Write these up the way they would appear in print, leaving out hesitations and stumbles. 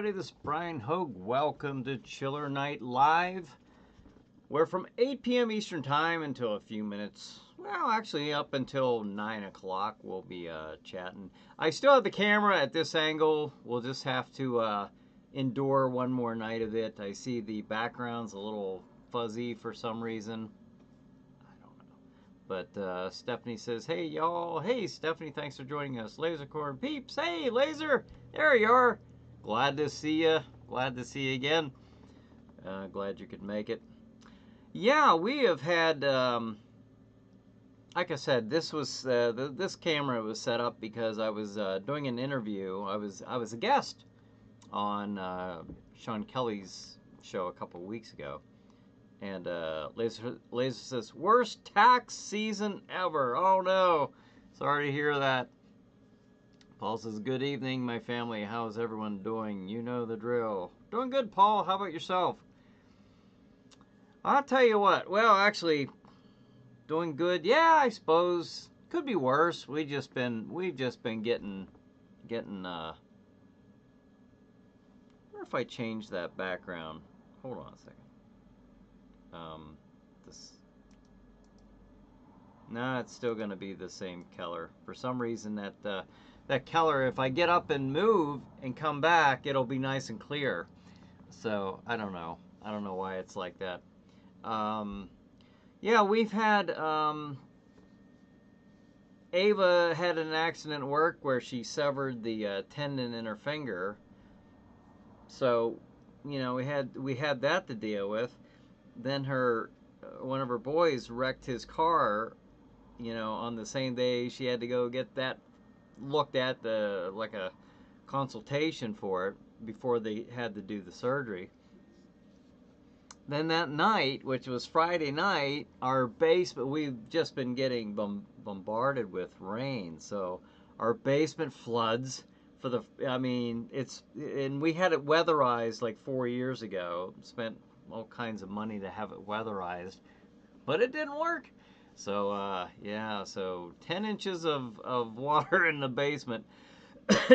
everybody. This is Bryan Hogue. Welcome to Chiller Night Live. We're from 8 p.m. Eastern Time until a few minutes. Well, actually, up until 9 o'clock, we'll be chatting. I still have the camera at this angle. We'll just have to endure one more night of it. I see the background's a little fuzzy for some reason. But Stephanie says, hey, y'all. Hey, Stephanie, thanks for joining us. Lasercorn peeps. Hey, Laser. There you are. Glad to see you. Glad to see you again. Glad you could make it. Yeah, we have had, like I said, this was this camera was set up because I was doing an interview. I was a guest on Sean Kelly's show a couple weeks ago. And Laser says, worst tax season ever. Oh no. Sorry to hear that. Paul says, good evening, my family. How's everyone doing? You know the drill. Doing good, Paul. How about yourself? I'll tell you what. Well, actually, doing good. Yeah, I suppose. Could be worse. We've just been getting I wonder if I change that background. Hold on a second. No, it's still going to be the same color. For some reason, that color, if I get up and move and come back, it'll be nice and clear. So I don't know. I don't know why it's like that. Yeah, we've had Ava had an accident at work where she severed the tendon in her finger. So, you know, we had that to deal with. Then one of her boys wrecked his car, you know, on the same day. She had to go get that looked at, like a consultation for it before they had to do the surgery. Then that night, which was Friday night, our basement, we've just been getting bombarded with rain, so our basement floods and we had it weatherized like 4 years ago. Spent all kinds of money to have it weatherized, but it didn't work. So yeah, so 10 inches of water in the basement.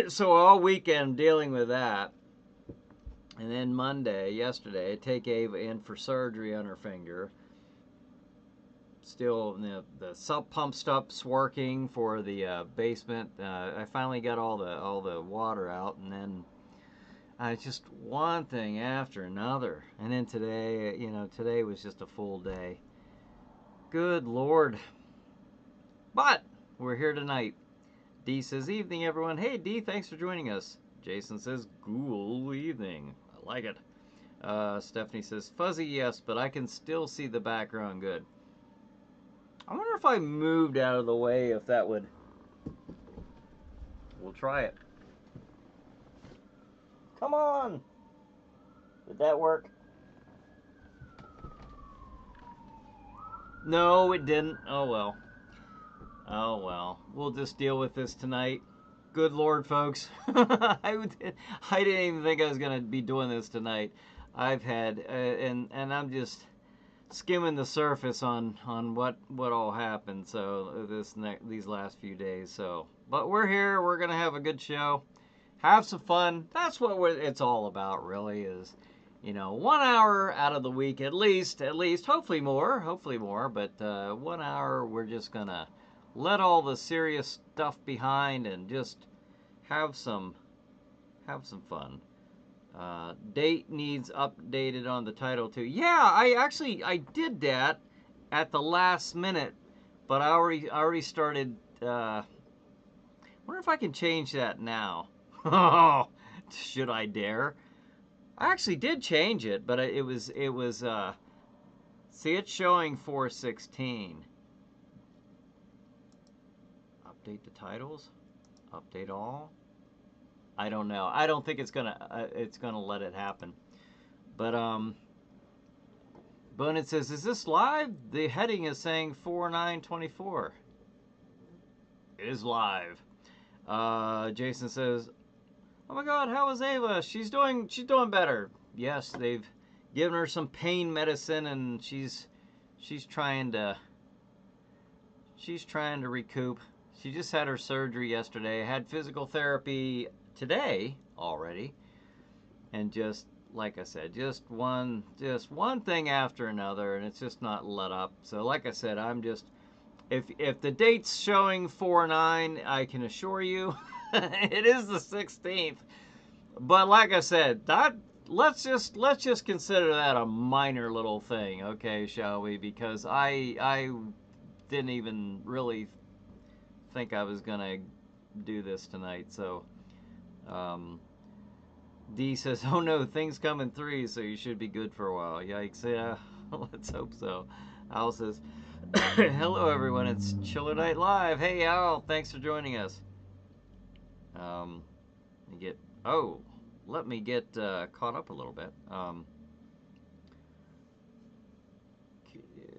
So all weekend dealing with that. And then yesterday, I take Ava in for surgery on her finger. Still, the sump pump stuff's working for the basement. I finally got all the water out, and then just one thing after another. And then today, today was just a full day. Good Lord. But we're here tonight. Dee says, evening, everyone. Hey, Dee, thanks for joining us. Jason says, cool evening. I like it. Stephanie says, fuzzy, yes, but I can still see the background good. I wonder if I moved out of the way, if that would... We'll try it. Come on! Did that work? No, it didn't. Oh, well. Oh, well. We'll just deal with this tonight. Good Lord, folks. I didn't even think I was going to be doing this tonight. I've had, and I'm just skimming the surface on what all happened. So these last few days. So, but we're here. We're going to have a good show. Have some fun. That's what it's all about, really, is, 1 hour out of the week at least, hopefully more, but 1 hour we're just going to let all the serious stuff behind and just have some fun. Date needs updated on the title too. Yeah, I did that at the last minute, but I already started. Wonder if I can change that now. Oh, should I dare? I actually did change it, but it was see, it's showing 416. Update the titles, update all. I don't know. I don't think it's gonna let it happen. But Bonnet says, is this live? The heading is saying 4924. It is live. Jason says, oh my God, how is Ava? She's doing better. Yes, they've given her some pain medicine, and she's trying to recoup. She just had her surgery yesterday. Had physical therapy today already. and just like I said, just one thing after another, and it's just not let up. So like I said, I'm just, if the date's showing 4/9, I can assure you it is the 16th. But like I said, that let's just consider that a minor little thing, okay, shall we? Because I didn't even really think I was gonna do this tonight. So D says, oh no, things come in threes, so you should be good for a while. Yikes. Yeah, let's hope so. Al says, hello everyone, it's Chiller Night Live. Hey Al, thanks for joining us. Let me get caught up a little bit.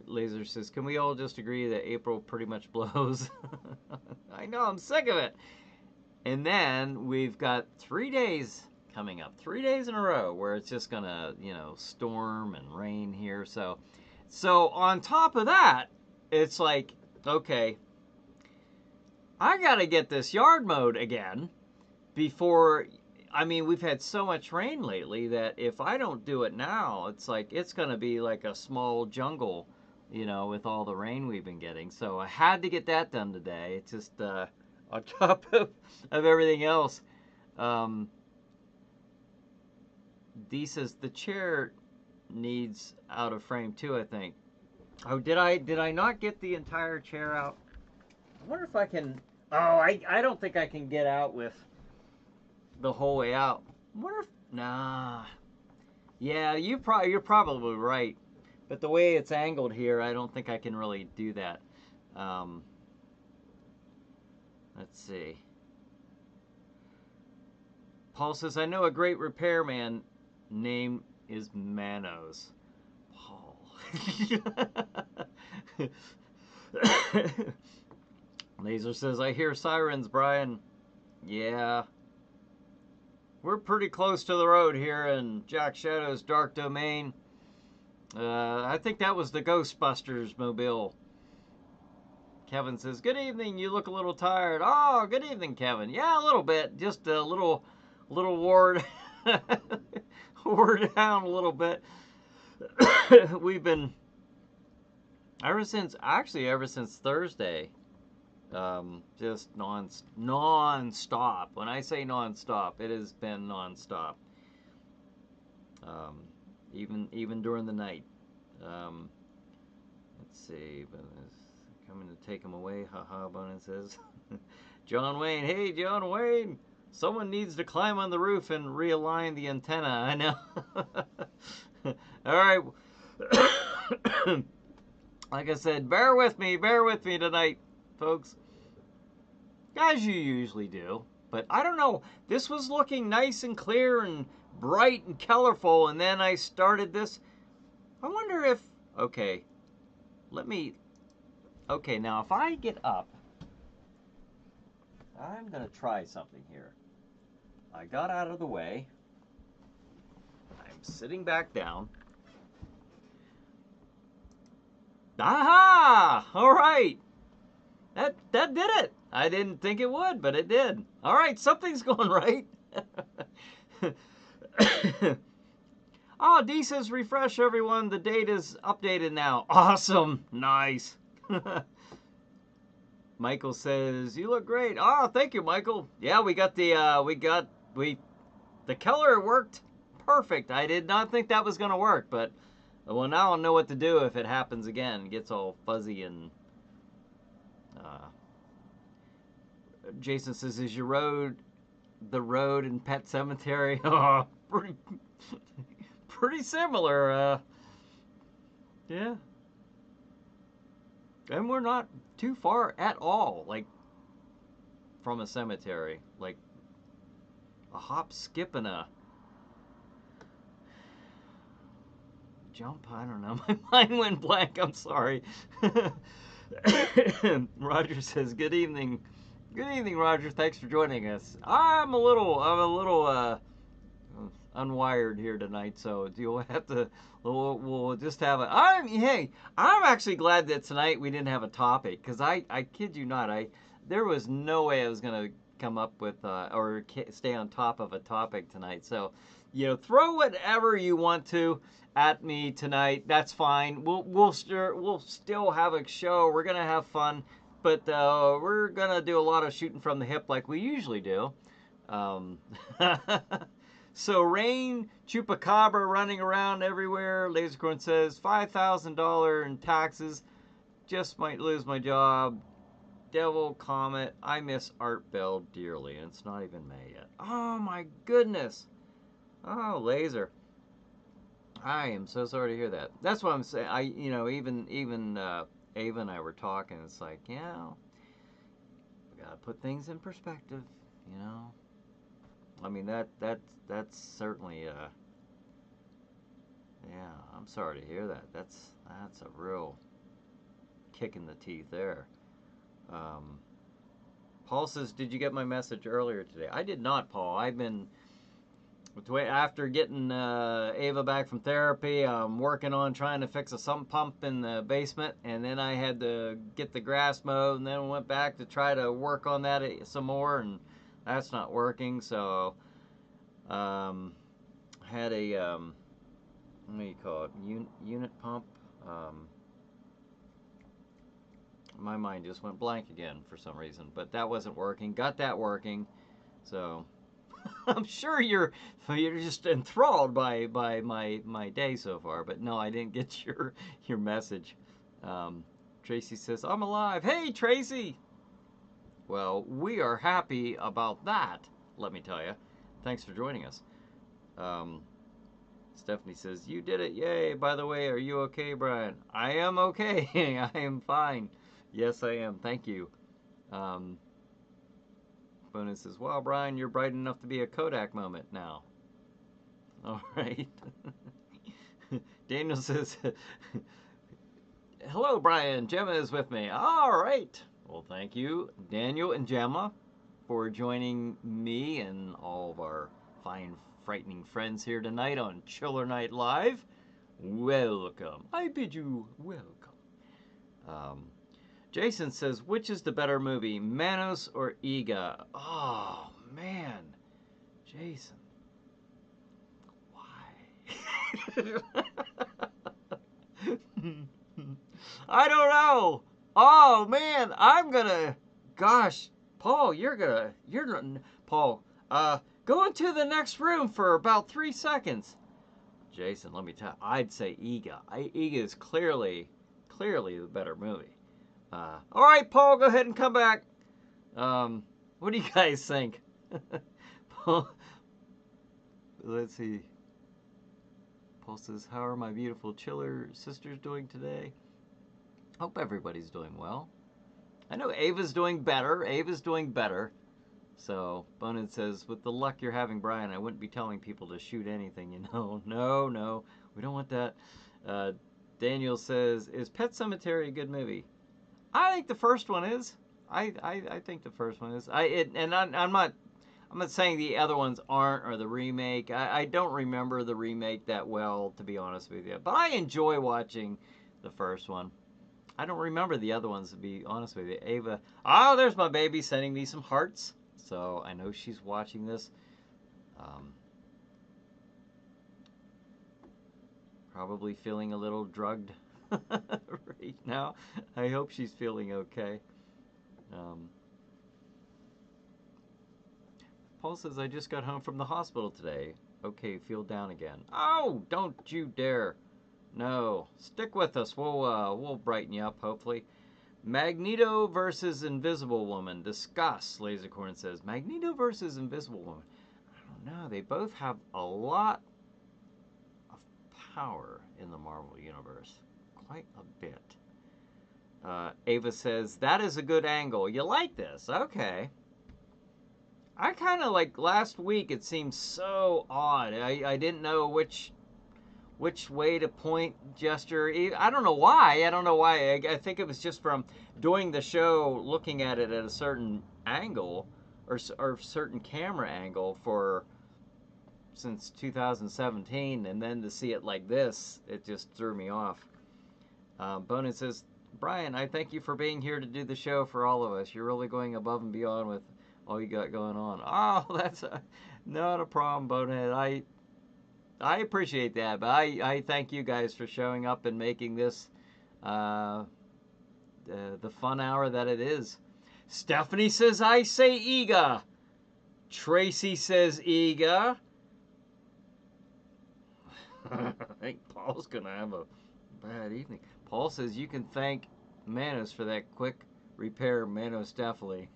Laser says, can we all just agree that April pretty much blows? I know, I'm sick of it. And then we've got 3 days coming up, 3 days in a row where it's just gonna, storm and rain here. So on top of that, it's like, okay, I gotta get this yard mowed again before. I mean, we've had so much rain lately that if I don't do it now, it's like it's gonna be like a small jungle, with all the rain we've been getting. So I had to get that done today. It's just on top of everything else. D says the chair needs out of frame too, I think. Oh, did I not get the entire chair out? I wonder if I can. Oh, I don't think I can get out with the whole way out. I wonder if, nah. Yeah, you're probably right. But the way it's angled here, I don't think I can really do that. Let's see. Paul says, I know a great repairman. Name is Manos. Paul. Laser says, I hear sirens, Brian. Yeah. We're pretty close to the road here in Jack Shadow's Dark Domain. I think that was the Ghostbusters mobile. Kevin says, good evening, you look a little tired. Oh, good evening, Kevin. Yeah, a little bit. Just a little wore down a little bit. We've been, ever since Thursday, just non-stop. When I say non-stop, it has been non-stop. Even during the night. Let's see, coming to take him away. Haha, Bonin says. John Wayne, hey John Wayne, someone needs to climb on the roof and realign the antenna. I know. All right. Like I said, bear with me tonight, folks. As you usually do. But I don't know. This was looking nice and clear and bright and colorful, and then I started this. I wonder if, okay, now if I get up, I'm going to try something here. I got out of the way. I'm sitting back down. Aha! All right. That did it. I didn't think it would, but it did. All right, something's going right. Oh, D says, refresh everyone. The date is updated now. Awesome. Nice. Michael says, you look great. Oh, thank you, Michael. Yeah, the color worked perfect. I did not think that was going to work, but well, now I'll know what to do if it happens again. It gets all fuzzy and Jason says, is your road the road in Pet Cemetery? Oh, pretty similar. Yeah. And we're not too far at all, like, from a cemetery. Like, a hop, skip, and a jump? I don't know. My mind went blank. I'm sorry. Roger says, good evening. Good evening, Roger. Thanks for joining us. I'm a little unwired here tonight, so you'll have to. We'll just have a. I'm actually glad that tonight we didn't have a topic, because I kid you not, there was no way I was gonna come up with or stay on top of a topic tonight. So throw whatever you want to at me tonight. That's fine. We'll still have a show. We're gonna have fun, but we're gonna do a lot of shooting from the hip like we usually do. Um, so Rain Chupacabra running around everywhere. Lasercorn says $5,000 in taxes. Just might lose my job. Devil Comet. I miss Art Bell dearly, and it's not even May yet. Oh my goodness. Oh, Laser. I am so sorry to hear that. That's what I'm saying. Even Ava and I were talking. It's like, we gotta put things in perspective. I mean that's certainly I'm sorry to hear that. That's a real kick in the teeth there. Paul says, did you get my message earlier today? I did not, Paul. I've been after getting Ava back from therapy. I'm working on trying to fix a sump pump in the basement, and then I had to get the grass mowed, and then went back to try to work on that some more, and that's not working. So had a what do you call it, unit pump. My mind just went blank again for some reason, but that wasn't working. Got that working, so I'm sure you're just enthralled by my day so far. But no, I didn't get your message. Tracy says, I'm alive. Hey, Tracy. Well, we are happy about that, let me tell you. Thanks for joining us. Stephanie says, you did it. Yay. By the way, are you okay, Brian? I am okay. I am fine. Yes, I am. Thank you. Bonus says, wow, Brian, you're bright enough to be a Kodak moment now. All right. Daniel says, hello, Brian. Gemma is with me. All right. Well, thank you, Daniel and Gemma, for joining me and all of our fine, frightening friends here tonight on Chiller Night Live. Welcome. I bid you welcome. Jason says, which is the better movie, Manos or Iga? Oh, man. Jason. Why? I don't know. Oh, man. Gosh, Paul, Paul, go into the next room for about 3 seconds. Jason, let me tell you, I'd say Iga. Iga is clearly the better movie. All right, Paul, go ahead and come back. What do you guys think? Paul, let's see. Paul says, how are my beautiful chiller sisters doing today? Hope everybody's doing well. I know Ava's doing better. So, Bonin says, with the luck you're having, Brian, I wouldn't be telling people to shoot anything, No, we don't want that. Daniel says, is Pet Sematary a good movie? I think the first one is. I think the first one is. I'm not saying the other ones aren't, or the remake. I don't remember the remake that well, to be honest with you. But I enjoy watching the first one. I don't remember the other ones, to be honest with you. Ava. Oh, there's my baby sending me some hearts. So I know she's watching this. Probably feeling a little drugged right now. I hope she's feeling okay. Paul says, I just got home from the hospital today. Okay, feel down again. Oh, don't you dare. No, stick with us. We'll brighten you up, hopefully. Magneto versus Invisible Woman. Discuss, Lasercorn says. Magneto versus Invisible Woman. I don't know. They both have a lot of power in the Marvel Universe. Quite a bit. Ava says, that is a good angle. You like this? Okay. I kind of like last week. It seemed so odd. I didn't know which way to point, gesture. I don't know why. I think it was just from doing the show, looking at it at a certain angle or certain camera angle since 2017, and then to see it like this, it just threw me off. Bonin says, Brian, I thank you for being here to do the show for all of us. You're really going above and beyond with all you got going on. Oh, that's not a problem, Bonehead. I appreciate that, but I thank you guys for showing up and making this uh, the fun hour that it is. Stephanie says, I say Ega. Tracy says Ega. I think Paul's going to have a bad evening. Paul says, you can thank Manos for that quick repair. Manos definitely.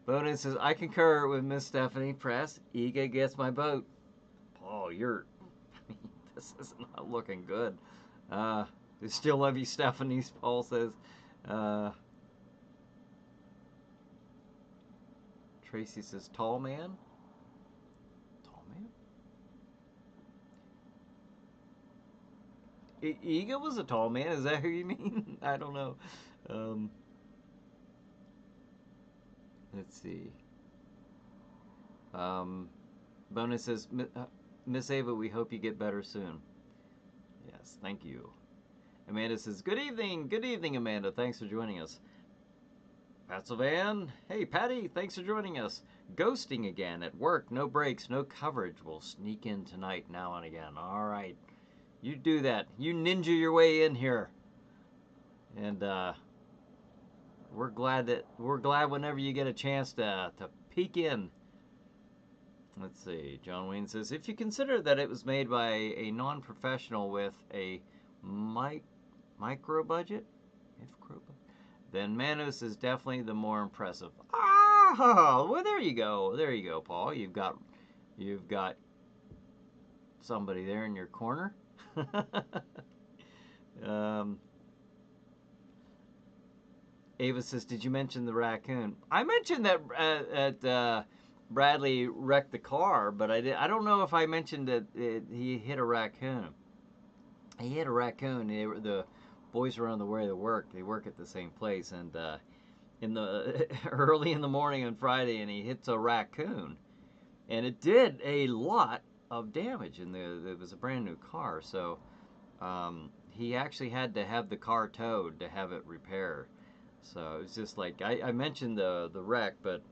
Bonin says, I concur with Miss Stephanie Press. Ega gets my vote. Paul, this is not looking good. I still love you, Stephanie, Paul says. Tracy says, tall man? Tall man? Ega was a tall man. Is that who you mean? I don't know. Let's see. Bonus says, Miss Ava, we hope you get better soon. Yes, thank you. Amanda says, good evening, Amanda. Thanks for joining us. Pat Sylvan, hey, Patty, thanks for joining us. Ghosting again at work, no breaks, no coverage. We'll sneak in tonight now and again. All right, you do that. You ninja your way in here. And we're glad whenever you get a chance to peek in. Let's see. John Wayne says, if you consider that it was made by a non-professional with a micro budget, then Manos is definitely the more impressive. Ah, well, there you go, Paul. You've got somebody there in your corner. Ava says, did you mention the raccoon? I mentioned that Bradley wrecked the car, but I don't know if I mentioned that he hit a raccoon. He hit a raccoon. The boys were on the way to work. They work at the same place, and in the early in the morning on Friday, and he hits a raccoon, and it did a lot of damage. And it was a brand new car, so he actually had to have the car towed to have it repaired. So it was just like I mentioned the wreck, but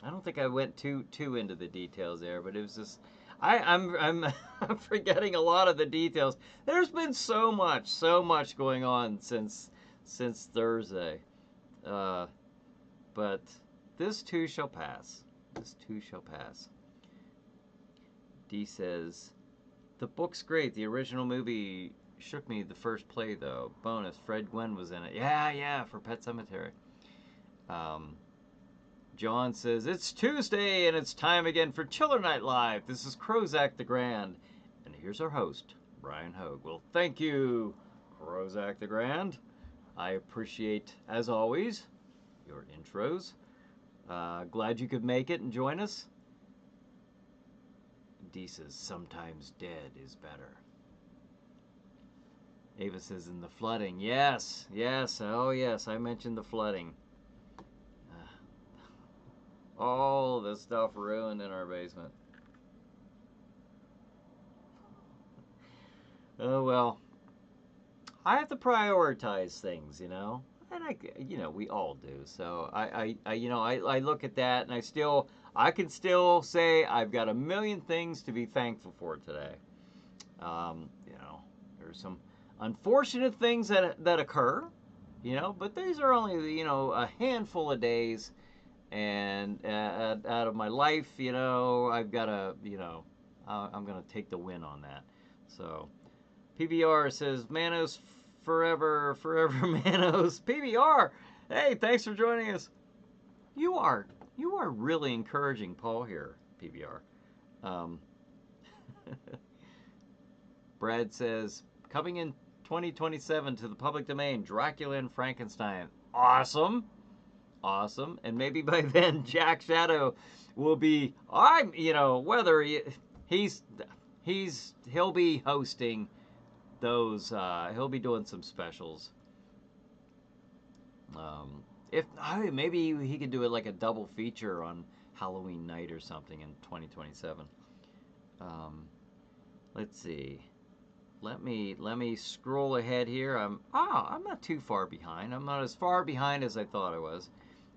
I don't think I went too into the details there. But it was just I'm forgetting a lot of the details. There's been so much going on since Thursday, but this too shall pass. This too shall pass. D says, the book's great. The original movie shook me the first play, though. Bonus, Fred Gwynn was in it. Yeah, for Pet Sematary. John says, it's Tuesday, and it's time again for Chiller Night Live. This is Crozak the Grand. And here's our host, Bryan Hogue. Well, thank you, Crozak the Grand. I appreciate, as always, your intros. Glad you could make it and join us. D says, sometimes dead is better. Ava says, in the flooding. Yes. Oh, yes, I mentioned the flooding. All the stuff ruined in our basement. Oh, well. I have to prioritize things, and we all do. So I look at that, and I can still say I've got a million things to be thankful for today. There's some unfortunate things that occur, but these are only, a handful of days, and out of my life, I've got to, I'm going to take the win on that. So PBR says, Manos forever Manos. PBR, hey, thanks for joining us. You are really encouraging Paul here, PBR. Brad says, coming in 2027 to the public domain, Dracula and Frankenstein. Awesome. And maybe by then Jack Shadow will be, whether he'll be hosting those, he'll be doing some specials. Maybe he could do it like a double feature on Halloween night or something in 2027. Let's see. Let me scroll ahead here. I'm not too far behind. I'm not as far behind as I thought I was.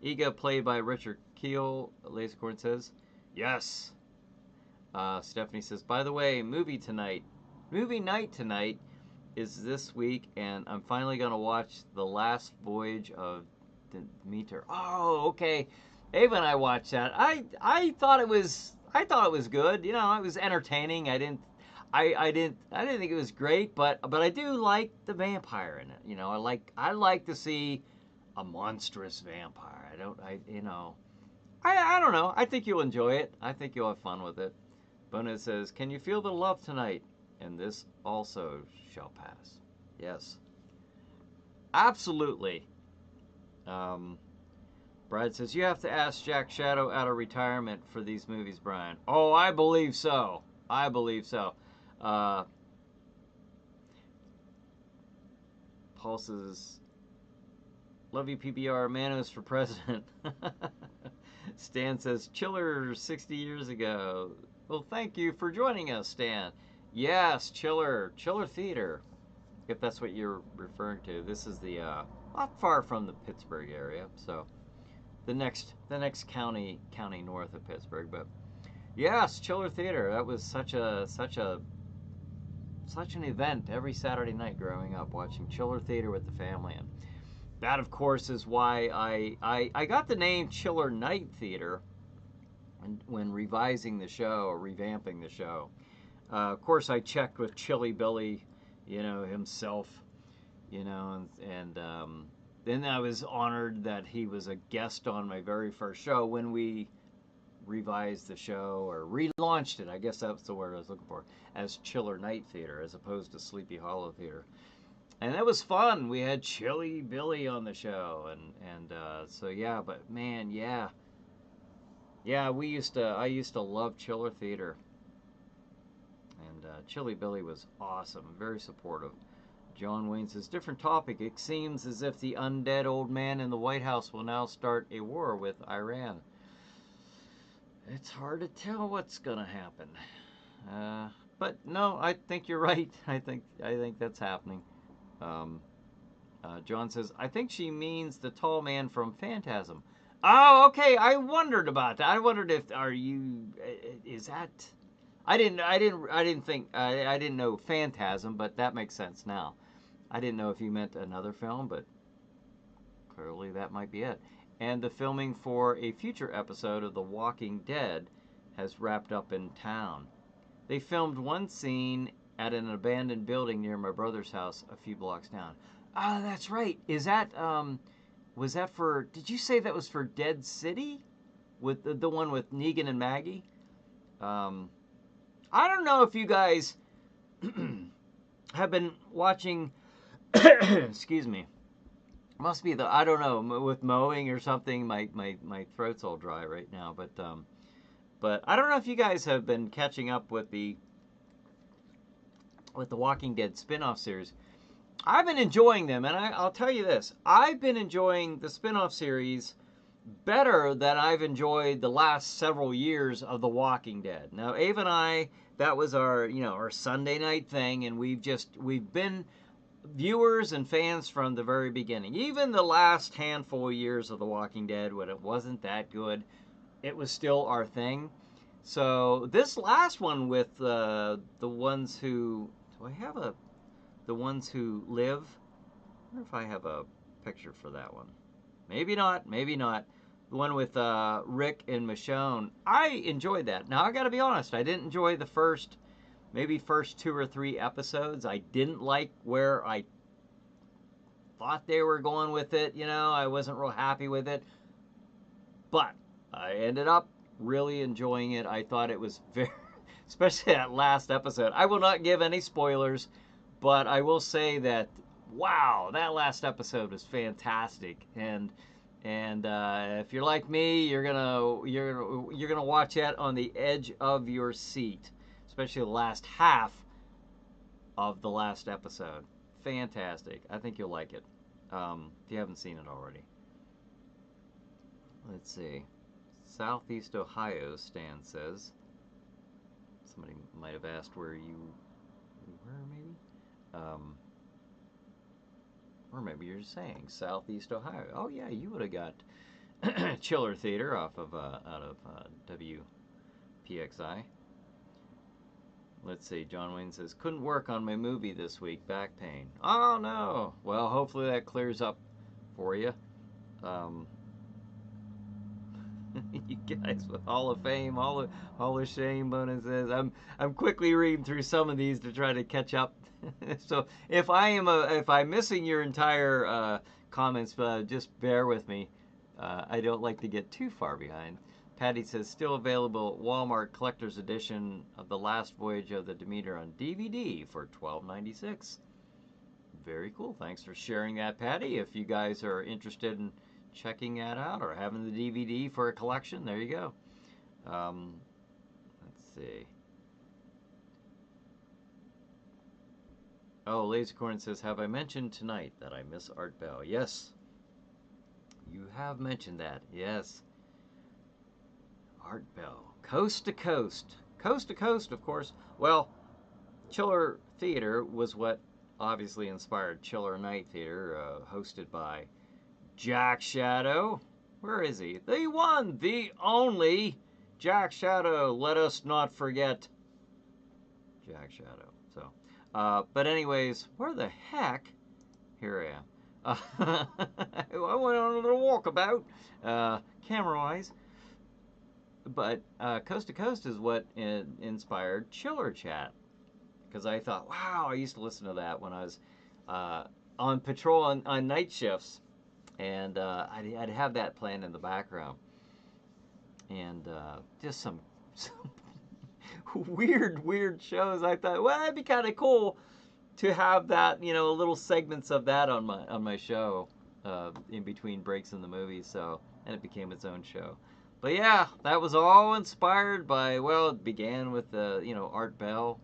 Ega played by Richard Keel, Lasercorn says. Yes. Stephanie says, by the way, movie night tonight is this week, and I'm finally gonna watch The Last Voyage of Demeter. Oh, okay. Ava and I watched that. I thought it was good. You know, it was entertaining. I didn't think it was great, but I do like the vampire in it. You know, I like to see a monstrous vampire. I don't know. I think you'll enjoy it. I think you'll have fun with it. Bona says, "Can you feel the love tonight? And this also shall pass." Yes, absolutely. Um, Brad says, "You have to ask Jack Shadow out of retirement for these movies, Brian." Oh, I believe so. I believe so. Uh, Paul says, "Love you, PBR. Manos for president." Stan says, "Chiller 60 years ago." Well, thank you for joining us, Stan. Yes, Chiller Theater, if that's what you're referring to. This is the not far from the Pittsburgh area, so the next county north of Pittsburgh. But yes, Chiller Theater. That was such an event every Saturday night growing up, watching Chiller Theater with the family. And that, of course, is why I got the name Chiller Night Theater when revising the show or revamping the show. Of course, I checked with Chilly Billy, himself, and then I was honored that he was a guest on my very first show when we revised the show or relaunched it. I guess that's the word I was looking for, as Chiller Night Theater as opposed to Sleepy Hollow Theater. And that was fun. We had Chilly Billy on the show, and so yeah. But man, yeah, I used to love Chiller Theater, and Chilly Billy was awesome, very supportive. John Wayne says, different topic. It seems as if the undead old man in the White House will now start a war with Iran. It's hard to tell what's gonna happen, but no, I think you're right. I think that's happening. Um, John says, I think she means the tall man from Phantasm. Oh, okay. I wondered about that. I wondered if is that? I didn't think I didn't know Phantasm, but that makes sense now. I didn't know if you meant another film, but clearly that might be it. And the filming for a future episode of The Walking Dead has wrapped up in town. They filmed one scene at an abandoned building near my brother's house a few blocks down. Ah, that's right. Is that was that for? Did you say that was for Dead City, with the one with Negan and Maggie? I don't know if you guys have been watching. Excuse me. Must be I don't know, with mowing or something. My throat's all dry right now, but I don't know if you guys have been catching up with the Walking Dead spin-off series. I've been enjoying them, and I'll tell you this. I've been enjoying the spin-off series better than I've enjoyed the last several years of The Walking Dead. Now, Ava and I, that was our Sunday night thing, and we've been viewers and fans from the very beginning. Even the last handful of years of The Walking Dead, when it wasn't that good, it was still our thing. So this last one with the ones who the ones who live. I wonder if I have a picture for that one. Maybe not. The one with Rick and Michonne. I enjoyed that. Now I got to be honest. I didn't enjoy the first 2 or 3 episodes. I didn't like where I thought they were going with it. I wasn't real happy with it. But I ended up really enjoying it. I thought it was very, especially that last episode. I will not give any spoilers, but I will say that, wow, that last episode was fantastic. And if you're like me, you're gonna watch that on the edge of your seat, especially the last half of the last episode. Fantastic. I think you'll like it if you haven't seen it already. Let's see. Southeast Ohio, Stan says. Somebody might have asked where you were, maybe? Or maybe you're just saying Southeast Ohio. Oh, yeah, you would have got Chiller Theater out of WPXI. Let's see. John Wayne says, couldn't work on my movie this week. Back pain. Oh, no. Well, hopefully that clears up for you. Um, you guys with Hall of Fame, Hall of Shame bonuses. I'm quickly reading through some of these to try to catch up. So if I'm missing your entire comments, just bear with me. I don't like to get too far behind. Patty says, still available at Walmart Collector's Edition of The Last Voyage of the Demeter on DVD for $12.96. Very cool. Thanks for sharing that, Patty. If you guys are interested in checking that out or having the DVD for a collection, there you go. Let's see. Oh, Lasercorn says, have I mentioned tonight that I miss Art Bell? Yes. You have mentioned that. Yes. Art Bell. Coast to coast. Coast to coast, of course. Well, Chiller Theater was what obviously inspired Chiller Night Theater, hosted by Jack Shadow. Where is he? The one, the only Jack Shadow. Let us not forget Jack Shadow. So, but anyways, where the heck? Here I am. I went on a little walkabout, camera-wise. But Coast to Coast is what inspired Chiller Chat. Because I thought, wow, I used to listen to that when I was on patrol on night shifts. And I'd have that playing in the background. And just some weird shows. I thought, well, that'd be kind of cool to have that, little segments of that on my show in between breaks in the movie. So, and it became its own show. But yeah, that was all inspired by, well, it began with Art Bell.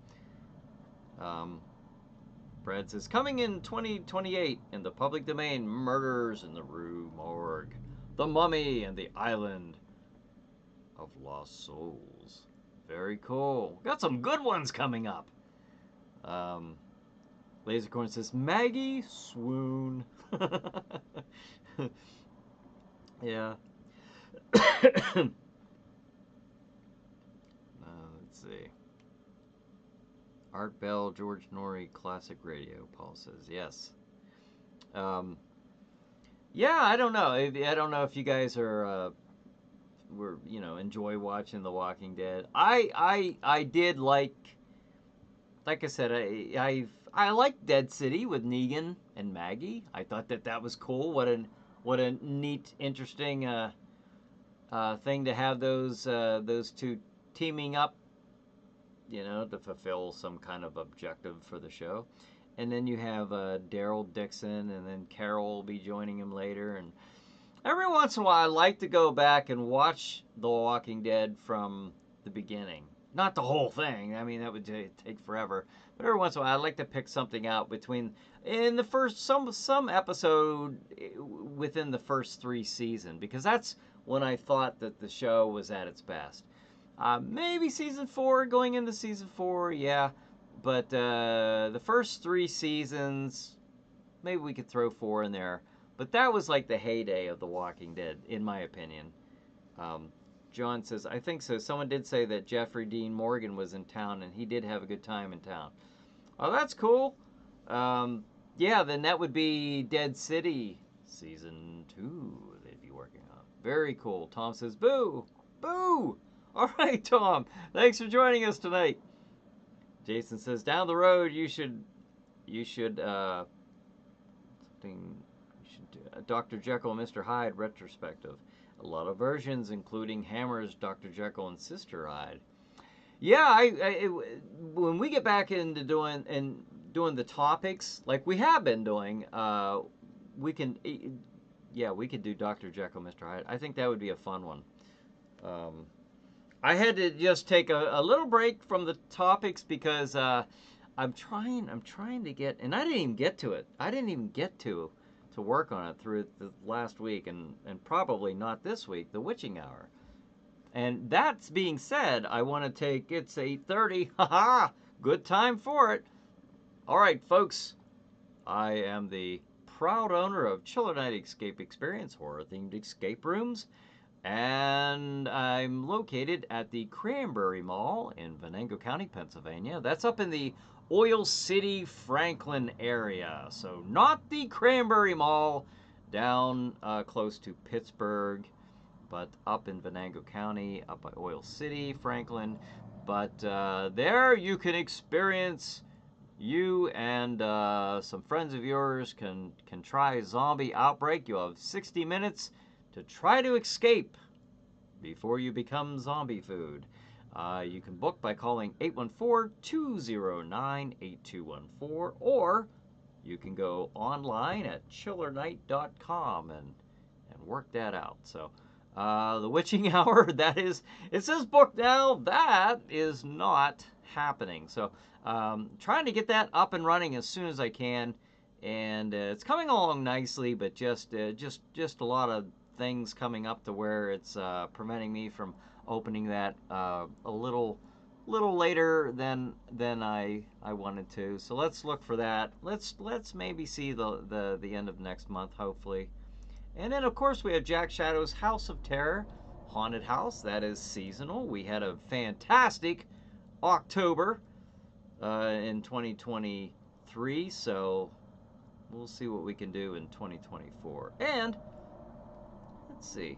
Brad says, coming in 2028 in the public domain, Murders in the Rue Morgue, The Mummy, and the Island of Lost Souls. Very cool. Got some good ones coming up. Lasercorn says, Maggie swoon. Yeah. Let's see. Art Bell, George Norrie, classic radio. Paul says yes. Yeah, I don't know. I don't know if you guys enjoy watching The Walking Dead. I did like I said, I liked Dead City with Negan and Maggie. I thought that was cool. What a neat, interesting thing to have those two teaming up, to fulfill some kind of objective for the show. And then you have Daryl Dixon, and then Carol will be joining him later. And every once in a while, I like to go back and watch The Walking Dead from the beginning. Not the whole thing. I mean, that would take forever. But every once in a while, I like to pick something out in the first some episode within the first 3 seasons, because that's when I thought that the show was at its best. Maybe season 4, going into season 4, yeah. But the first 3 seasons, maybe we could throw 4 in there. But that was like the heyday of The Walking Dead, in my opinion. John says, I think so. Someone did say that Jeffrey Dean Morgan was in town, and he did have a good time in town. Oh, that's cool. Yeah, then that would be Dead City Season 2 they'd be working on. Very cool. Tom says, boo! Boo! All right, Tom. Thanks for joining us tonight. Jason says, down the road, you should Dr. Jekyll and Mr. Hyde retrospective. A lot of versions, including Hammer's Dr. Jekyll and Sister Hyde. Yeah, when we get back into doing the topics like we have been doing, we could do Dr. Jekyll, Mr. Hyde. I think that would be a fun one. I had to just take a little break from the topics because I'm trying to get, and I didn't even get to it. I didn't even get to work on it through the last week, and probably not this week, the Witching Hour. And that's being said, I want to take, it's 8:30, haha, good time for it. All right, folks, I am the proud owner of Chiller Night Escape Experience, horror-themed escape rooms. And I'm located at the Cranberry Mall in Venango County, Pennsylvania. That's up in the Oil City, Franklin area. So not the Cranberry Mall down close to Pittsburgh, but up in Venango County, up by Oil City, Franklin. But there you can experience, you and some friends of yours can try Zombie Outbreak. You have 60 minutes to try to escape before you become zombie food. You can book by calling 814-209-8214, or you can go online at chillernight.com and work that out. So the witching hour, that is, it says book now. That is not happening. So trying to get that up and running as soon as I can, and it's coming along nicely, but just a lot of things coming up to where it's preventing me from opening that a little later than I wanted to. So let's look for that. Let's maybe see the end of next month, hopefully. And then of course we have Jack Shadow's House of Terror haunted house. That is seasonal. We had a fantastic October in 2023, so we'll see what we can do in 2024. And let's see.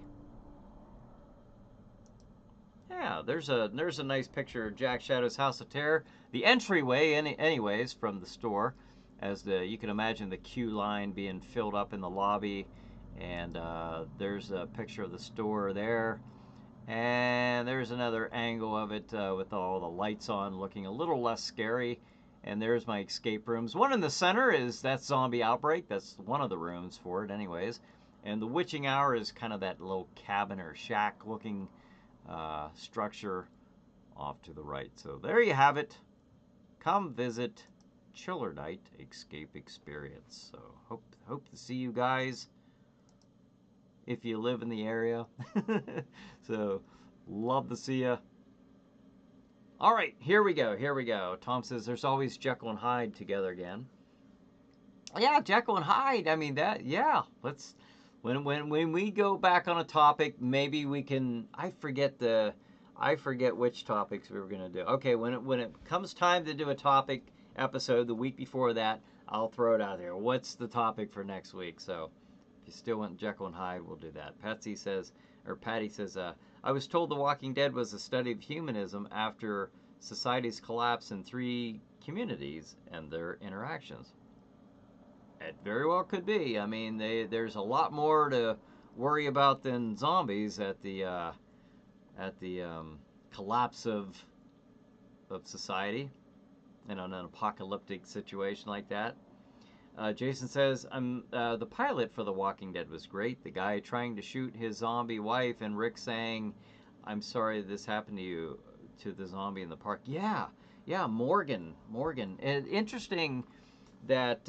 Yeah, there's a nice picture of Jack Shadow's House of Terror. The entryway, anyways, from the store, as you can imagine the queue line being filled up in the lobby, and there's a picture of the store there, and there's another angle of it with all the lights on, looking a little less scary. And there's my escape rooms. One in the center that's Zombie Outbreak. That's one of the rooms for it, anyways. And the witching hour is kind of that little cabin or shack looking structure off to the right. So there you have it. Come visit Chiller Night Escape Experience. So hope to see you guys if you live in the area. So love to see you. All right, here we go. Tom says there's always Jekyll and Hyde together again. Yeah, Jekyll and Hyde. I mean that. Yeah, let's. When we go back on a topic, maybe we can. I forget which topics we were gonna do. Okay, when it comes time to do a topic episode the week before that, I'll throw it out there. What's the topic for next week? So if you still want Jekyll and Hyde, we'll do that. Patty says, I was told The Walking Dead was a study of humanism after society's collapse in 3 communities and their interactions. It very well could be. I mean, there's a lot more to worry about than zombies at the collapse of society in an apocalyptic situation like that. Jason says, the pilot for The Walking Dead was great. The guy trying to shoot his zombie wife and Rick saying, I'm sorry this happened to you, to the zombie in the park. Yeah, Morgan. And interesting that,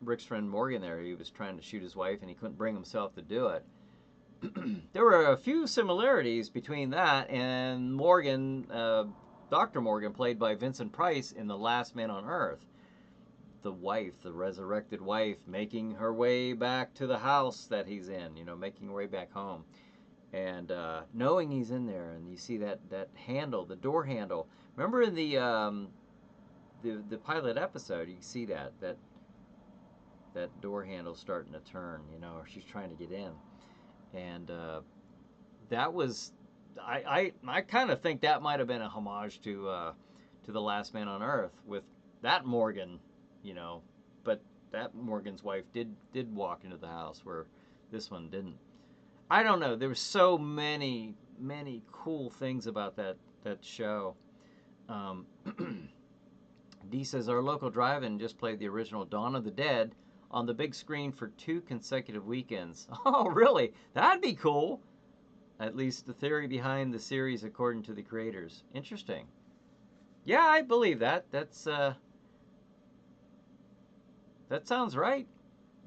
Rick's friend Morgan there, he was trying to shoot his wife and he couldn't bring himself to do it. There were a few similarities between that and Morgan, Dr. Morgan, played by Vincent Price in The Last Man on Earth. The wife, the resurrected wife, making her way back to the house that he's in, making her way back home. And knowing he's in there, and you see that handle, the door handle. Remember in the pilot episode, you see that door handle starting to turn, she's trying to get in. And that was, I kind of think that might have been a homage to The Last Man on Earth with that Morgan, but that Morgan's wife did walk into the house where this one didn't. I don't know. There were so many cool things about that show. D says our local drive-in just played the original Dawn of the Dead on the big screen for 2 consecutive weekends. Oh, really? That'd be cool. At least the theory behind the series, according to the creators. Interesting. Yeah, I believe that. That sounds right.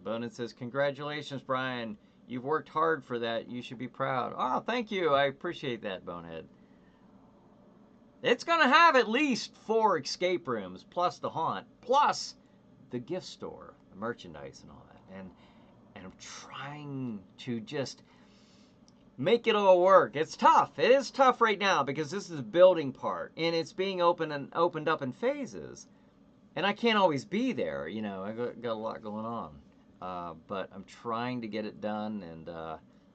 Bonehead says, congratulations, Brian. You've worked hard for that. You should be proud. Oh, thank you. I appreciate that, Bonehead. It's going to have at least 4 escape rooms, plus the haunt, plus the gift store, the merchandise and all that. And I'm trying to just make it all work. It's tough. It is tough right now because this is the building part, and it's being opened up in phases. And I can't always be there, you know. I got a lot going on, but I'm trying to get it done, and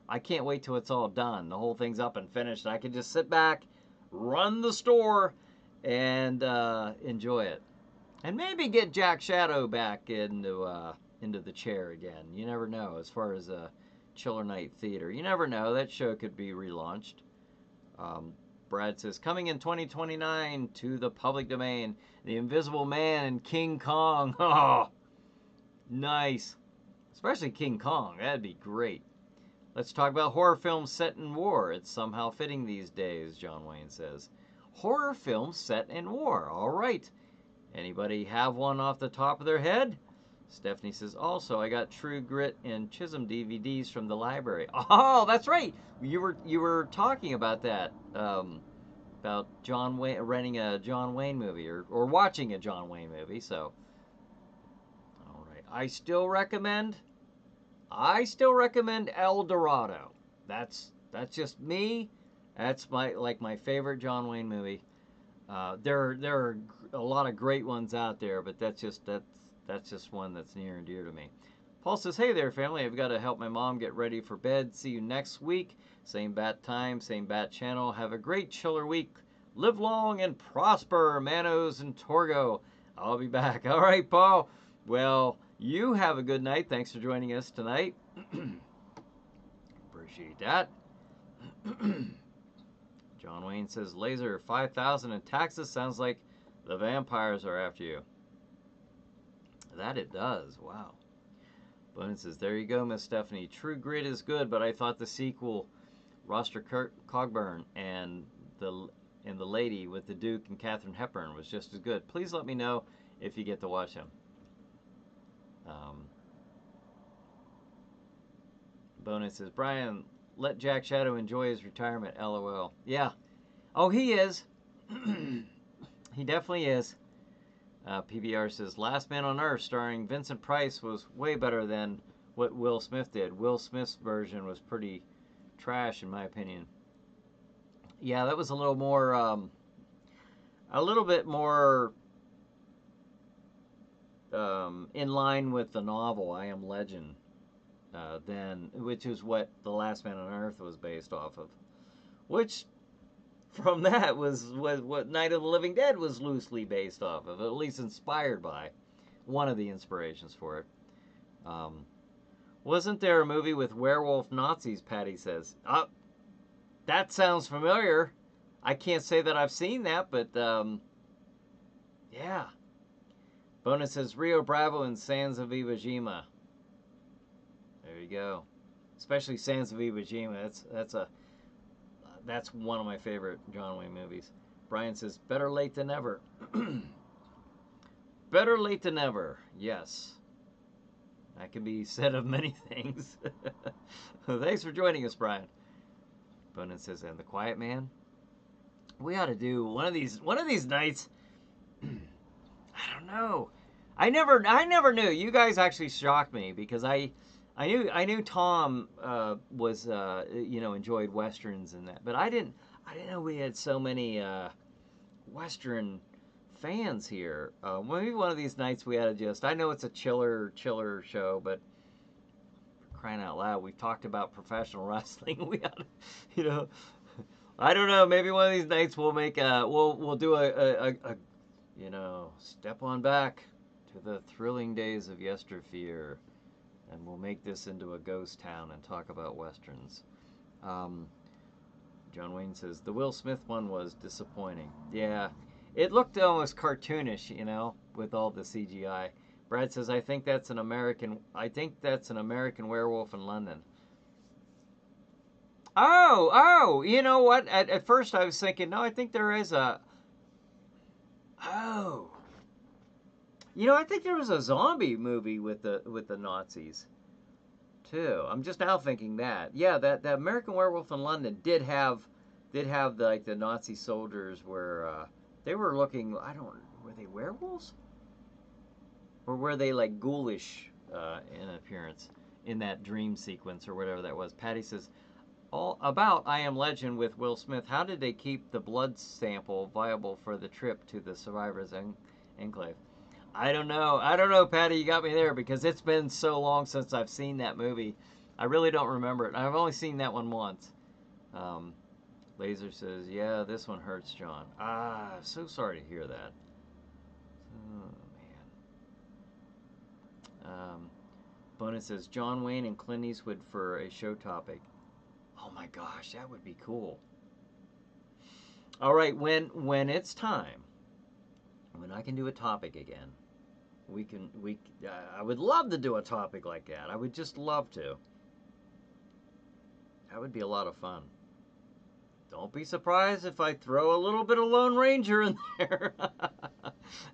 I can't wait till it's all done. The whole thing's up and finished. I can just sit back, run the store, and enjoy it, and maybe get Jack Shadow back into the chair again. You never know. As far as Chiller Night Theater, you never know. That show could be relaunched. Brad says, coming in 2029 to the public domain, The Invisible Man and King Kong. Oh, nice. Especially King Kong. That'd be great. Let's talk about horror films set in war. It's somehow fitting these days, John Wayne says. Horror films set in war. All right. Anybody have one off the top of their head? Stephanie says, also, I got True Grit and Chisholm DVDs from the library. Oh, that's right. You were talking about that. About John Wayne, renting a John Wayne movie or watching a John Wayne movie. So, all right. I still recommend El Dorado. That's just me. That's my favorite John Wayne movie. There are a lot of great ones out there, but that's just one that's near and dear to me. Paul says, hey there, family. I've got to help my mom get ready for bed. See you next week. Same bat time, same bat channel. Have a great chiller week. Live long and prosper, Manos and Torgo. I'll be back. All right, Paul. Well, you have a good night. Thanks for joining us tonight. Appreciate that. John Wayne says, Laser 5,000 in taxes. Sounds like the vampires are after you. That it does. Wow. Bonin says, there you go, Miss Stephanie. True Grit is good, but I thought the sequel, Roster Cogburn and the lady with the Duke and Katharine Hepburn, was just as good. Please let me know if you get to watch them. Bonin says, Brian, let Jack Shadow enjoy his retirement. LOL. Yeah. Oh, he is. He definitely is. PBR says, Last Man on Earth starring Vincent Price was way better than what Will Smith did. Will Smith's version was pretty trash, in my opinion. Yeah, that was a little bit more in line with the novel, I Am Legend, which is what The Last Man on Earth was based off of. Which, from that, was what Night of the Living Dead was loosely based off of, at least inspired by. One of the inspirations for it. Wasn't there a movie with werewolf Nazis, Patty says. That sounds familiar. I can't say that I've seen that, but, yeah. Bonus says, Rio Bravo and Sands of Iwo Jima. There you go. Especially Sands of Iwo Jima. That's one of my favorite John Wayne movies. Brian says, better late than never. Better late than never. Yes. That can be said of many things. Thanks for joining us, Brian. Bonin says, and The Quiet Man. We ought to do one of these nights. I don't know. I never knew. You guys actually shocked me because I knew Tom was enjoyed westerns and that, but I didn't know we had so many western fans here. Maybe one of these nights we had to just. I know it's a chiller show, but for crying out loud, we've talked about professional wrestling. We ought to, I don't know. Maybe one of these nights we'll make we'll do a step on back to the thrilling days of yesteryear. And we'll make this into a ghost town and talk about westerns. John Wayne says, the Will Smith one was disappointing. Yeah, it looked almost cartoonish, with all the CGI. Brad says, I think that's an American Werewolf in London. Oh, you know what? At first I was thinking, no, I think there is a... Oh... I think there was a zombie movie with the Nazis, too. I'm just now thinking that. Yeah, that American Werewolf in London did have the Nazi soldiers where they were looking. Were they werewolves? Or were they like ghoulish in appearance? in that dream sequence or whatever that was. Patty says, all about I Am Legend with Will Smith. How did they keep the blood sample viable for the trip to the survivors enclave? I don't know. I don't know, Patty. You got me there because it's been so long since I've seen that movie. I really don't remember it. I've only seen that one once. Um, Laser says, yeah, this one hurts, John. Ah, so sorry to hear that. Oh, man. Bonus says, John Wayne and Clint Eastwood for a show topic. Oh my gosh, that would be cool. All right, when it's time, when I can do a topic again, I would love to do a topic like that. I would just love to. That would be a lot of fun. Don't be surprised if I throw a little bit of Lone Ranger in there.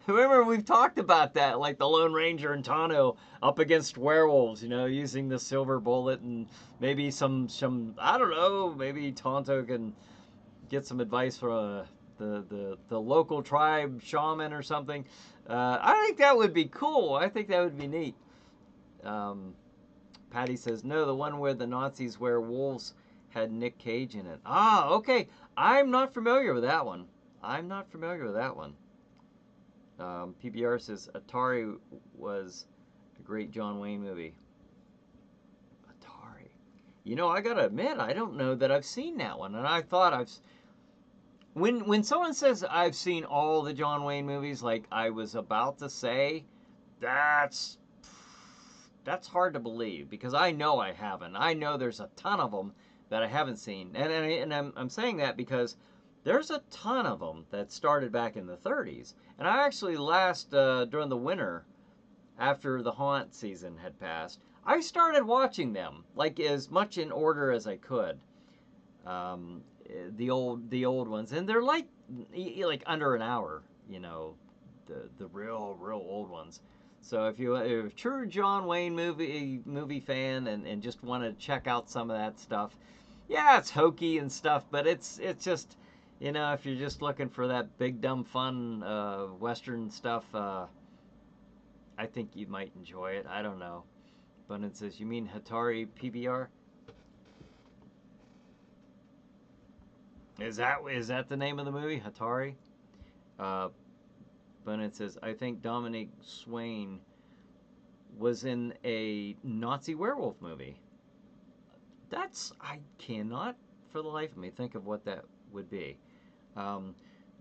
Remember, we've talked about that, like the Lone Ranger and Tonto up against werewolves, using the silver bullet, and maybe some I don't know, maybe Tonto can get some advice from the local tribe shaman or something. I think that would be cool. I think that would be neat. Patty says, no, the one where the Nazis wear wolves had Nick Cage in it. Ah, okay. I'm not familiar with that one. PBR says, Atari was a great John Wayne movie. Atari. I gotta admit, I don't know that I've seen that one. And I thought when someone says I've seen all the John Wayne movies, like I was about to say, that's hard to believe because I know I haven't. I know there's a ton of them that I haven't seen, and I'm saying that because there's a ton of them that started back in the 30s, and I actually during the winter, after the haunt season had passed, I started watching them like as much in order as I could. The old ones, and they're like under an hour, the real old ones. So if you're a true John Wayne movie fan and just want to check out some of that stuff, yeah, it's hokey and stuff, but it's just, if you're just looking for that big dumb fun Western stuff, I think you might enjoy it. I don't know. Abundance says, you mean Hatari PBR? Is that the name of the movie, Hatari? Abundance says, I think Dominic Swain was in a Nazi werewolf movie. I cannot for the life of me think of what that would be.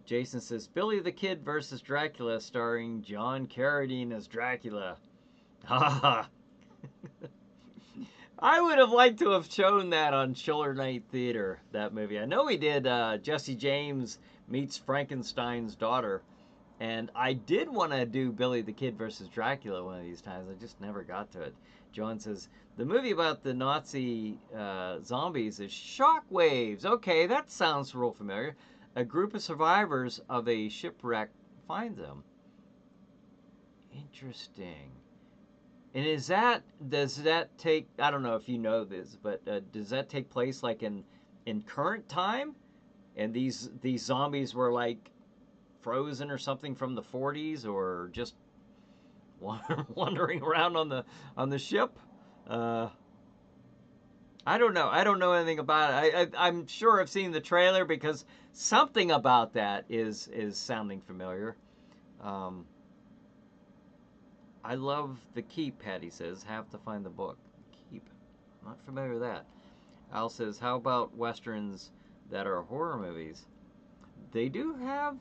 Jason says, Billy the Kid versus Dracula starring John Carradine as Dracula. Ha I would have liked to have shown that on Chiller Night Theater, that movie. I know we did Jesse James Meets Frankenstein's Daughter, and I did want to do Billy the Kid versus Dracula one of these times. I just never got to it. John says, the movie about the Nazi zombies is Shockwaves. Okay, that sounds real familiar. A group of survivors of a shipwreck finds them. Interesting. And does that take, I don't know if you know this, but does that take place like in current time? And these zombies were like frozen or something from the 40s, or just wandering around on the ship? I don't know. I don't know anything about it. I'm sure I've seen the trailer because something about that is sounding familiar. I love The Keep, Patty says. Have to find the book. Keep. Not familiar with that. Al says, how about westerns that are horror movies? They do have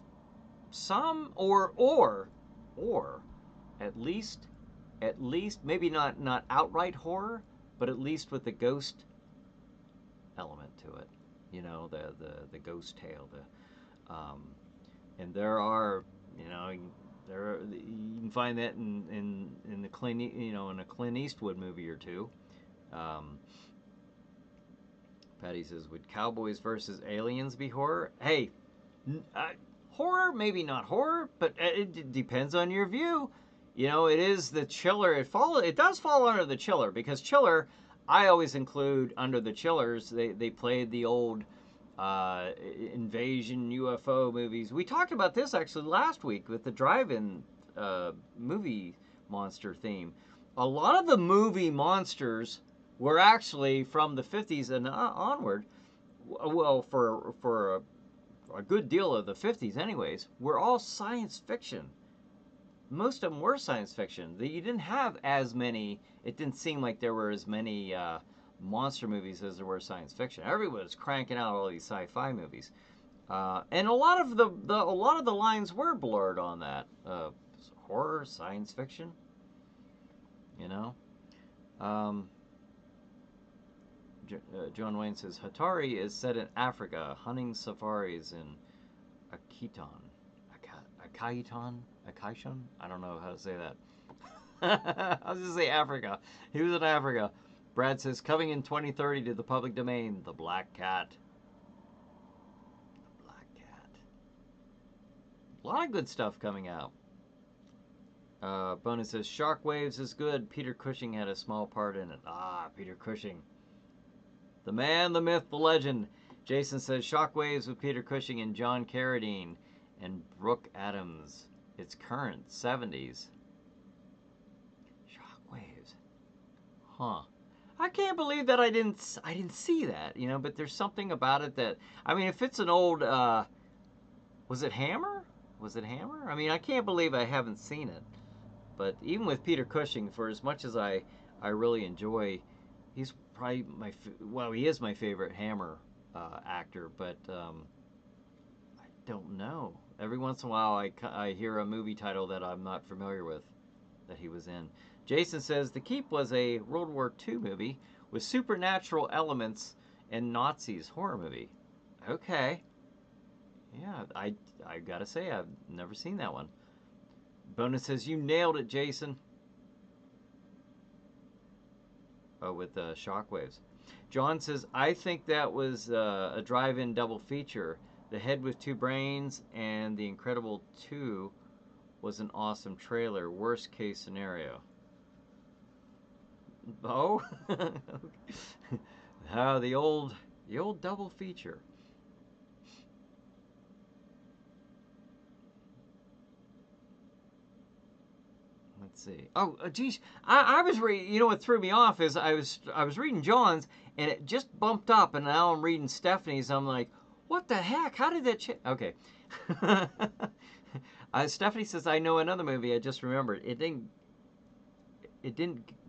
some, or at least maybe not outright horror, but at least with the ghost element to it. The ghost tale. And there are, you can find that in the Clint, in a Clint Eastwood movie or two. Patty says, would Cowboys versus Aliens be horror? Hey, horror, maybe not horror, but it depends on your view. It is the Chiller. It does fall under the Chiller, because Chiller, I always include under the Chillers. They played the old invasion UFO movies. We talked about this actually last week with the drive-in movie monster theme. a lot of the movie monsters were actually from the 50s and onward. Well, for a good deal of the 50s, anyways, were all science fiction. Most of them were science fiction. You didn't have as many. It didn't seem like there were as many monster movies as there were science fiction. Everyone was cranking out all these sci-fi movies, and a lot of the lines were blurred on that. Horror, science fiction, you know. Um, John Wayne says Hatari is set in Africa, hunting safaris in Akiton. Akaiton? I don't know how to say that. I was just say Africa. He was in Africa. Brad says coming in 2030 to the public domain, The Black Cat. The Black Cat. A lot of good stuff coming out. Bonus says Shockwaves is good. Peter Cushing had a small part in it. Peter Cushing. The man, the myth, the legend. Jason says Shockwaves with Peter Cushing and John Carradine and Brooke Adams. It's current, 70s. Shockwaves. Huh. I can't believe that I didn't see that, you know, but there's something about it that, I mean, if it's an old, was it Hammer? Was it Hammer? I mean, I can't believe I haven't seen it. But even with Peter Cushing, for as much as I really enjoy, he's probably he is my favorite Hammer actor, but I don't know. Every once in a while I hear a movie title that I'm not familiar with that he was in. Jason says The Keep was a World War II movie with supernatural elements and Nazis horror movie. Okay. Yeah, I gotta say, I've never seen that one. Bonus says, you nailed it, Jason. Oh, with Shockwaves. John says, I think that was a drive-in double feature. The Head with Two Brains and The Incredible 2 was an awesome trailer. Worst case scenario. Oh? The old double feature. Let's see. Oh, geez. I was reading. You know what threw me off is I was reading John's and it just bumped up, and now I'm reading Stephanie's. I'm like, what the heck? How did that change? Okay. Stephanie says I know another movie. I just remembered. It didn't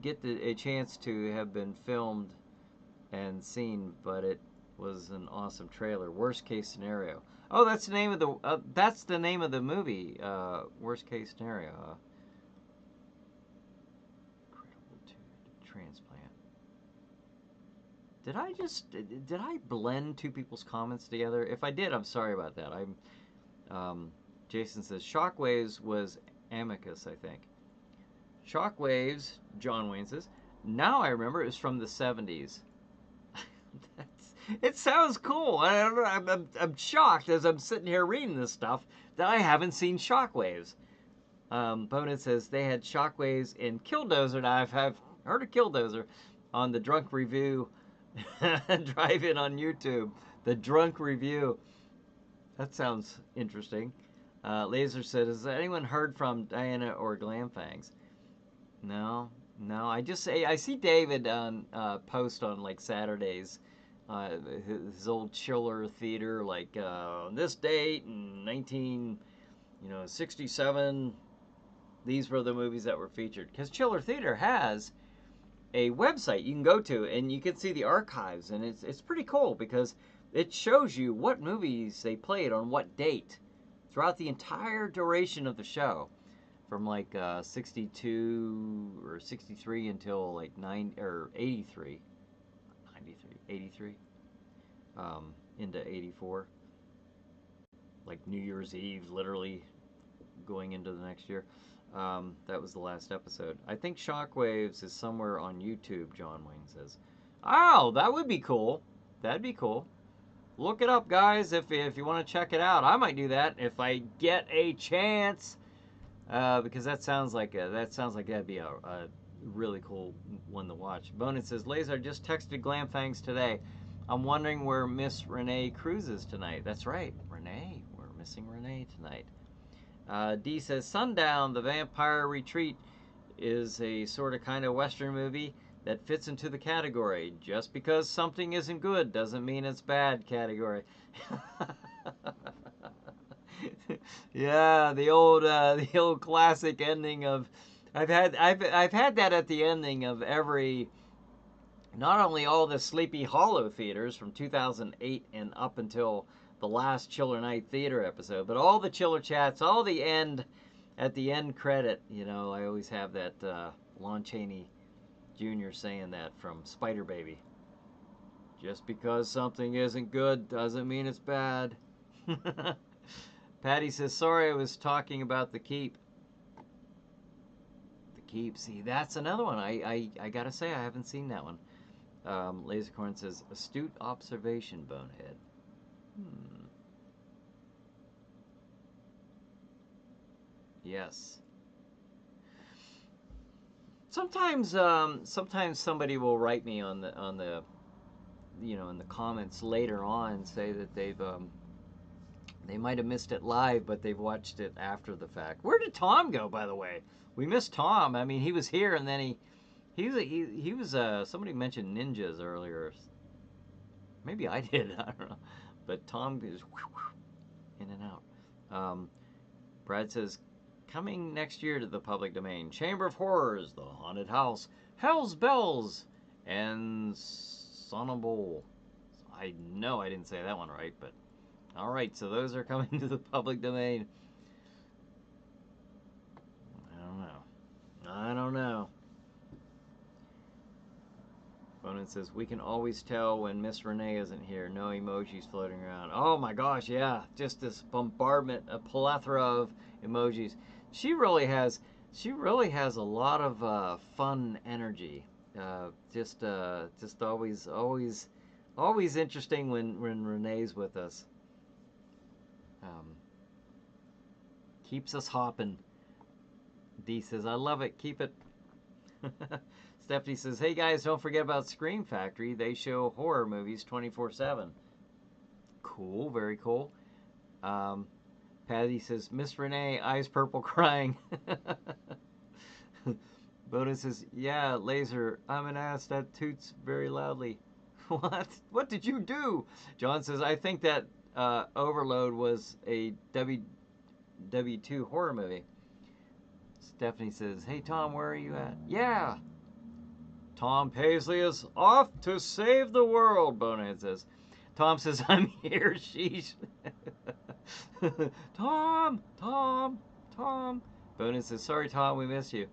get a chance to have been filmed and seen, but it was an awesome trailer. Worst case scenario. Oh, that's the name of the movie. Worst case scenario. Transplant. Did I blend two people's comments together? If I did, I'm sorry about that. Jason says Shockwaves was Amicus, I think. Shockwaves, John Wayne says. Now I remember it was from the 70s. It sounds cool. I'm shocked as I'm sitting here reading this stuff that I haven't seen Shockwaves. Bonus says they had Shockwaves in Killdozer. Now I've heard of Killdozer on the Drunk Review drive-in on YouTube. The Drunk Review. That sounds interesting. Laser said, has anyone heard from Diana or Glamfangs? No. I see David on post on like Saturdays, his old Chiller Theater, like on this date in 1967. These were the movies that were featured. Because Chiller Theater has a website you can go to and you can see the archives, and it's pretty cool because it shows you what movies they played on what date throughout the entire duration of the show, from like 62 or 63 until like 83 into 84, like New Year's Eve, literally going into the next year. That was the last episode. I think Shockwaves is somewhere on YouTube, John Wayne says. Oh, that would be cool. That'd be cool. Look it up, guys, if you want to check it out. I might do that if I get a chance, because that sounds like that'd be a really cool one to watch. Bonin says, Laser, just texted Glamfangs today. I'm wondering where Miss Renee Cruz is tonight. That's right, Renee. We're missing Renee tonight. D says, Sundown, the Vampire Retreat is a sort of kind of Western movie that fits into the category. Just because something isn't good doesn't mean it's bad category. Yeah, the old classic ending of I've had that at the ending of every, not only all the Sleepy Hollow theaters from 2008 and up until the last Chiller Night Theater episode, but all the Chiller Chats, all the end, at the end credit, I always have that Lon Chaney Jr. saying that from Spider Baby. Just because something isn't good doesn't mean it's bad. Patty says, sorry, I was talking about The Keep. The Keep, see, that's another one. I gotta say, I haven't seen that one. Lasercorn says, astute observation, Bonehead. Yes. Sometimes somebody will write me on the in the comments later on, say that they might have missed it live, but they've watched it after the fact. Where did Tom go, by the way? We missed Tom. I mean, he was here, and then he was somebody mentioned ninjas earlier. Maybe I did. I don't know. But Tom is in and out. Brad says, coming next year to the public domain, Chamber of Horrors, The Haunted House, Hell's Bells, and Sonnable. I know I didn't say that one right, but all right. So those are coming to the public domain. I don't know. Bonin says, we can always tell when Miss Renee isn't here. No emojis floating around. Oh my gosh, yeah. Just this bombardment, a plethora of emojis. She really has a lot of fun energy. Just always interesting when Renee's with us. Keeps us hopping. D says, I love it. Keep it. Stephanie says, hey guys, don't forget about Scream Factory. They show horror movies 24/7. Cool, very cool. Patty says, Miss Renee, eyes purple crying. Boda says, yeah, Laser, I'm an ass that toots very loudly. What? What did you do? John says, I think that Overload was a WW2 horror movie. Stephanie says, hey Tom, where are you at? Yeah. Tom Paisley is off to save the world, Bonehead says. Tom says, I'm here, sheesh. Tom. Bonehead says, sorry Tom, we miss you.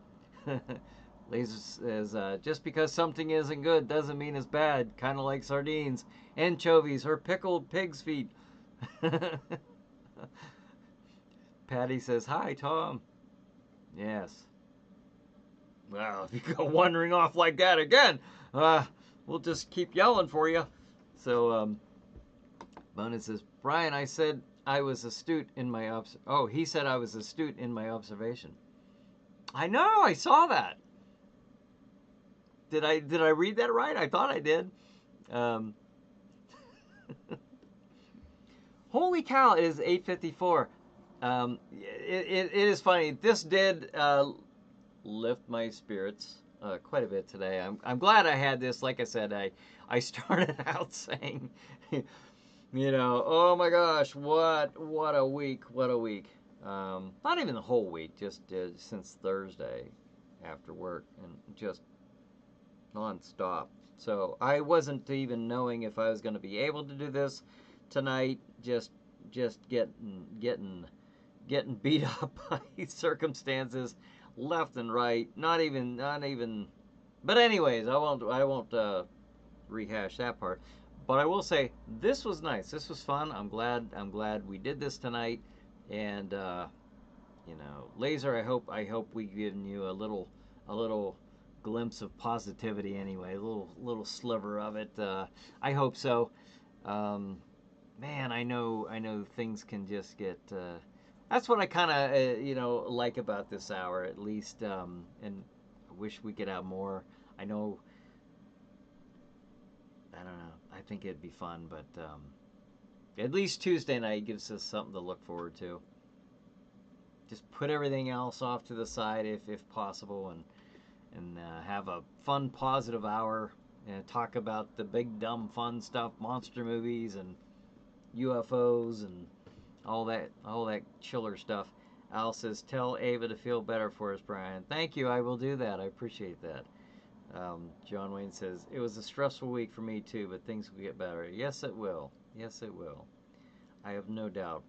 Laser says, just because something isn't good doesn't mean it's bad. Kind of like sardines, anchovies, or pickled pig's feet. Patty says, hi Tom. Yes. Well, if you go wandering off like that again, we'll just keep yelling for you. So, Bonin says, Brian, I said I was astute in my he said I was astute in my observation. I know, I saw that. Did I read that right? I thought I did. Holy cow! It is 8:54. It is funny. This did lift my spirits quite a bit today. I'm glad I had this. Like I said, I started out saying, oh my gosh, what a week, what a week. Not even the whole week, just since Thursday after work, and just non-stop. So I wasn't even knowing if I was going to be able to do this tonight. Just getting beat up by circumstances left and right. Not even. But anyways, I won't rehash that part. But I will say this was nice. This was fun. I'm glad we did this tonight. And Laser, I hope we've given you a little glimpse of positivity anyway. A little sliver of it. I hope so. Man, I know things can just get. That's what I kind of like about this hour, at least. And I wish we could have more. I know. I don't know. I think it'd be fun, but at least Tuesday night gives us something to look forward to. Just put everything else off to the side if possible, and and have a fun, positive hour and talk about the big, dumb, fun stuff, monster movies and UFOs and all that chiller stuff. Al says, tell Ava to feel better for us, Brian. Thank you. I will do that. I appreciate that. John Wayne says, it was a stressful week for me too, but things will get better. Yes, it will. Yes, it will. I have no doubt.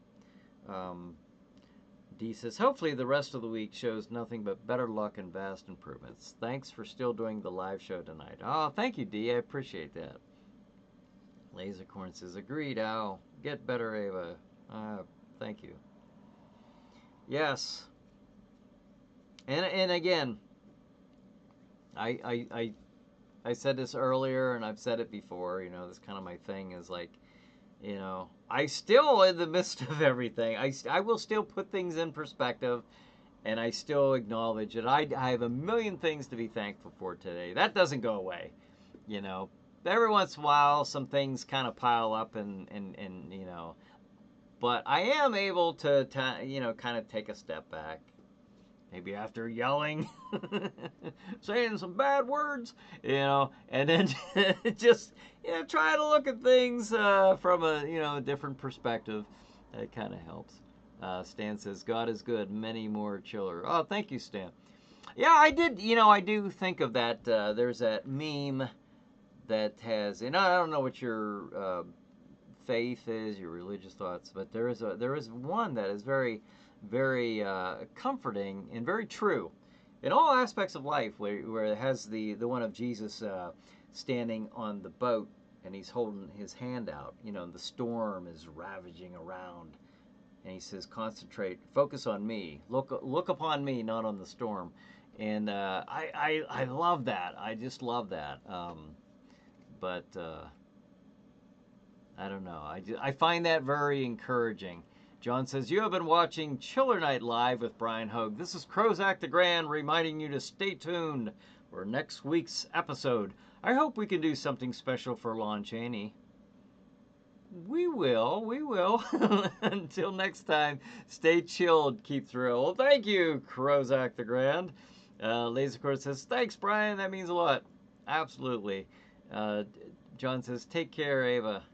D says, hopefully the rest of the week shows nothing but better luck and vast improvements. Thanks for still doing the live show tonight. Oh, thank you, D. I appreciate that. Lasercorn says, agreed, Al. Get better, Ava. Thank you. Yes. And again, I said this earlier, and I've said it before. You know, this kind of my thing is like, you know, I still, in the midst of everything, I will still put things in perspective, and I still acknowledge that I have a million things to be thankful for today. That doesn't go away, you know. Every once in a while, some things kind of pile up, and you know, but I am able to you know, kind of take a step back. Maybe after yelling, saying some bad words, you know, and then just, you know, try to look at things from a, you know, a different perspective. That kind of helps. Stan says, God is good, many more chiller. Oh, thank you, Stan. Yeah, I did, you know, I do think of that. There's that meme that has, and I don't know what your faith is, your religious thoughts, but there is one that is very comforting and very true in all aspects of life, where it has the one of Jesus standing on the boat, and he's holding his hand out. You know, the storm is ravaging around, and he says, concentrate, focus on me, look upon me, not on the storm. And I love that. I just love that. But I don't know. I find that very encouraging. John says, you have been watching Chiller Night Live with Bryan Hogue. This is Crozak the Grand reminding you to stay tuned for next week's episode. I hope we can do something special for Lon Chaney. We will. Until next time, stay chilled, keep thrilled. Thank you, Crozak the Grand. Lasercord says, thanks, Brian. That means a lot. Absolutely. John says, take care, Ava.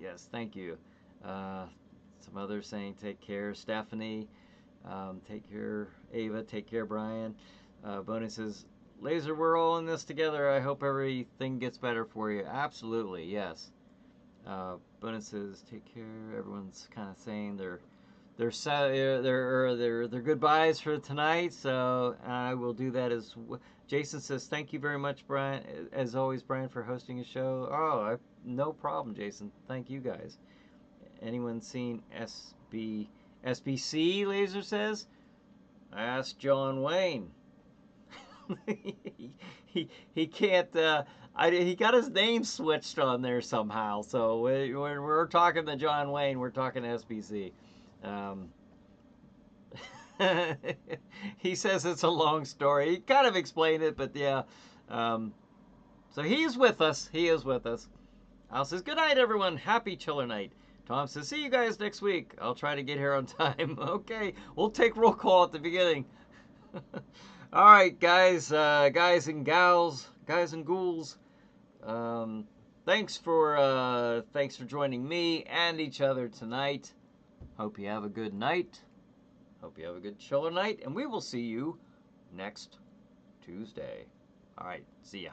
Yes, thank you. Some others saying take care. Stephanie, take care. Ava, take care. Brian. Bonus says, Laser, we're all in this together. I hope everything gets better for you. Absolutely, yes. Bonus says, take care. Everyone's kind of saying their goodbyes for tonight. So I will do that as well. Jason says, thank you very much, Brian. As always, Brian, for hosting a show. Oh, no problem, Jason. Thank you guys. Anyone seen SBC, Laser says? Ask John Wayne. he can't, he got his name switched on there somehow. So when we're talking to John Wayne, we're talking to SBC. He says it's a long story. He kind of explained it, but yeah. So he's with us. He is with us. Al says, good night, everyone. Happy Chiller Night. Tom says, see you guys next week. I'll try to get here on time. Okay, we'll take roll call at the beginning. All right, guys and gals, guys and ghouls. Thanks for joining me and each other tonight. Hope you have a good night. Hope you have a good chiller night, and we will see you next Tuesday. All right, see ya.